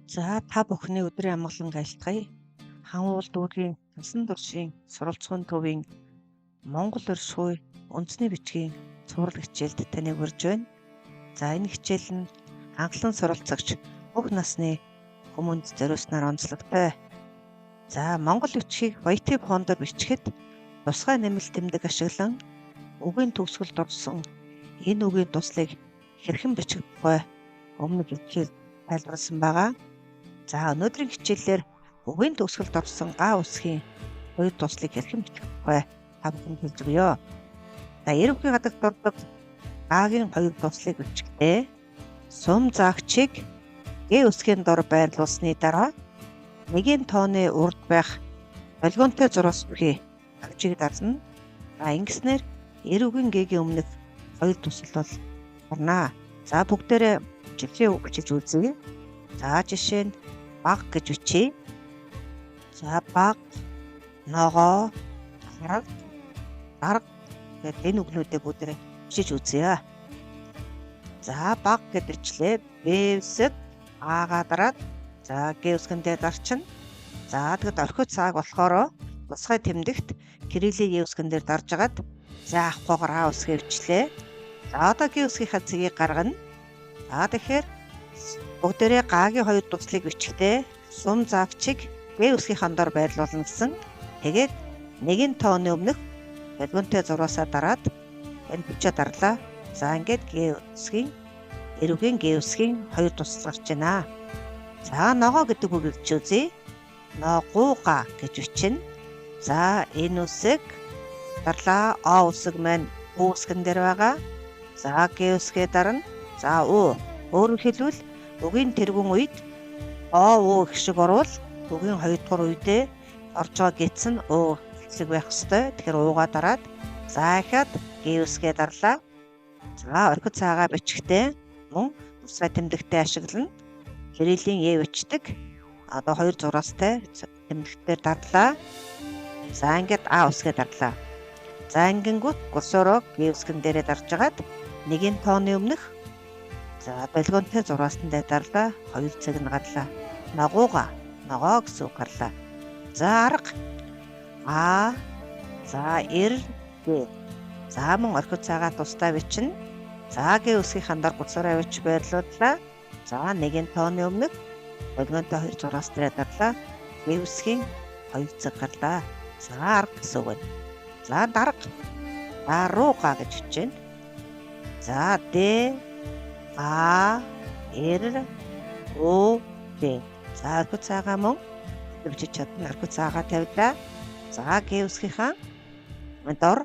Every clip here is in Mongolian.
За та бүхний өдрийн амгалан айлтгая. Хангуул дүүргийн насан туршийн суралцгын төвийн Монгол өршгүй үндэсний бичгийн цуврал хичээлд таныг урьж байна. За энэ хичээл нь анхлан суралцагч бүх насны хүмүүнд зориулснаар онцлогтой. За Монгол бичгийг Waitive фондоор бичихэд тусгай нэмэлт тэмдэг ашиглан үгийн төгсгөлд орсон энэ үгийн туслыг хэрхэн бичих тухай өмнө бичгийг тайлбарласан байгаа. За өнөөдрийн хичээлээр үгийн төгсгөлд орсон А үсгийн хоёр туслыг хэрхэн бичих тухай та бүхэнд хэлж өгье. За эрүүгийн гадагт ордог Агийн хоёр туслыг бичихдээ сум заагчийг Г үсгийн дор байрлуулсны дараа нэгэн тооны урд байх полигонтой зураас бүхий авчиг дарна. За ингэснээр эрүүгийн Г-ийн өмнөх хоёр тусал бол гарна. За бүгдээрээ жишээ бичиж үзье. За жишээ нь баг гэж бичье. За баг, ногоо, дарга гэдэг энэ үгнүүдийг бүгдээрээ бичиж үзье. За баг гэдэрчлээ Б-үсэг А-га дараад за Г үсгэндээ дарчна. За тэгэд орхиод цааг болохоор тусгай тэмдэгт кириллийн Е үсгэн дээр дарж агаад за авахгүйгээр А үсгээ бичлээ. За одоо Г үсгийнхаа цэгийг гаргана. За тэгэхээр бүгдээрээ Гагийн хоёр туслыг бичихдээ сум заагчийг Г үсгийнхаа дор байрлуулна гэсэн. Тэгээд нэгэн тооны өмнөх полигонтой зураасаа дараад энэ бичээ дарлаа. За ингээд Г үсгийн эрүүгийн Г үсгийн хоёр тусал гарч байна. За ногоо гэдэг үгийг бичүүлье. Ногууга гэж бичнэ. За энэ үсэг дарлаа. А үсэг маань У үсгэн дээр байгаа. За Г үсгээ дарна. За У. Өөрөөр хэлбэл үгийн тэргүүн үед О У гэх шиг орвол үгийн хоёрдугаар үедээ орж байгаа гэц нь У хэсэг байх ёстой. Тэгэхээр уугаа дараад за ихад Г үсгээ дарлаа. За орхид цаагаа бичихдээ мөн тусгай тэмдэгтээ ашиглана. Кириллийн Е бичдэг. Одоо хоёр зураастай тэмдэгтээр дарлаа. За ингээд А үсгээ дарлаа. За ингэнгүүт гурсороо Г үсгэн дээрээ дарж агаад нэгэн тооны өмнөх за полигонтой зураасан дээр дарлаа. Хоёр цаг нь гарлаа. Ногууга ногоо гэсэн үг гарлаа. За арга А за Р Г. За мөн орхид цаагаа тусдаа бичнэ. За Г үсгийнхаа дор гурсороо авч байрлууллаа. За нэгэн тооны өмнөх полигонтой хоёр зураас дээр дарлаа. Г үсгийн хоёр цаг гарлаа. За арга гэсэн үг байна. За дарга дарууга гэж бичнэ. За Д А Р О Г. За орхид цаагаа мөн бичиж чадна. Орхид цаагаа тавилаа. За Г үсгийнхаа дор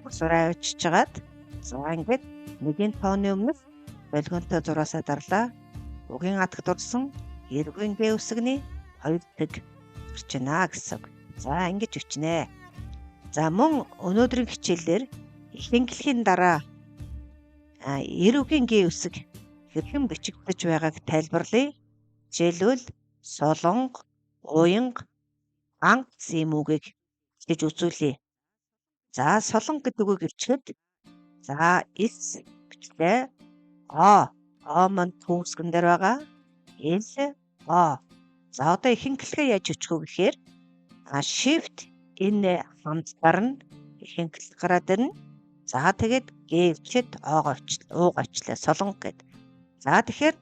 гурсороо авчиж жагаад за ингээд нэгэн тооны өмнөх полигонтой зураасаа дарлаа. Угийн адагт орсон эрүүгийн Г үсгний хоёр тэг гарч байна гэсэн. За ингэж бичнэ. За мөн өнөөдрийн хичээлээр ихэнхлийн дараа эрүүгийн Г үсэг хэрхэн бичигдэж байгааг тайлбарлая. Жишээлбэл солонго, уянга, анх гэсэн үгийг бичиж үзүүлье. За солонго гэдэг үгийг бичихэд за эс бичлээ. О маань төгсгөн дээр байгаа. Л О. За одоо ихэнхлэгээ яаж бичих вэ гэхээр shift энэ хамт гарна. Ихэнхлэх гараад ирнэ. За тэгээд Г бичээд Ог авчлаа солонго гэд. За тэгэхээр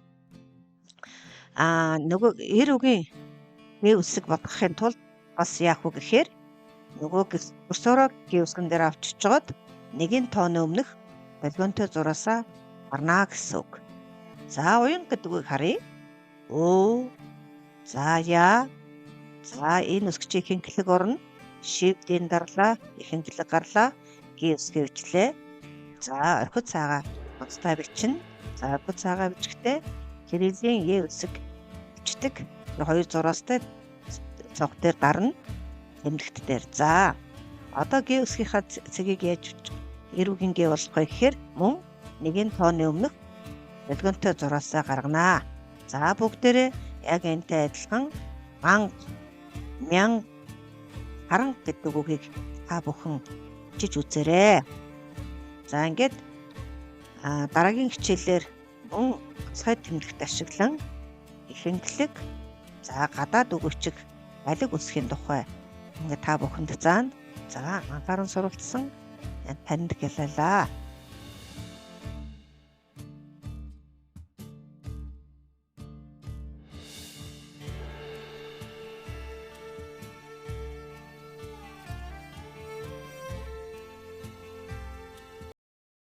нөгөө эр үгийн Г үсэг болгохын тулд бас яах вэ гэхээр нөгөө гурсороо Г үсгэн дээр авчиж жоод нэгэн тооны өмнөх полигонтой зураасаа гарна гэсэн үг. За уянга гэдэг үгийг харъя. Оо. За яа. За энэ үсгчийг ихэнхлэг орно. Shift-ийн дарлаа. Ихэнхлэг гарлаа. Г үсгээ бичлээ. За орхид цаагаа тусдаа бичнэ. За орхид цаагаа бичихдээ кириллийн Е үсэг бичдэг. Хоёр зураастай цогт дээр дарна. Тэмдэгт дээр. За одоо Г үсгийнхаа цэгийг яаж эрүүгийн Г болох вэ гэхээр мөн нэгэн тооны өмнөх полигонтой зураасаа гаргана. За бүгдээрээ яг энтэй адилхан анх, мянга, харанга гэдэг үгийг та бүхэн бичиж үзээрэй. За ингээд дараагийн хичээлээр мөн тусгай тэмдэгт ашиглан ихэнхлэг, за гадаад өгөөчг, алиг өсөхийн тухай ингээд та бүхэнд заана. За анхааран суралцсан танд гялалаа.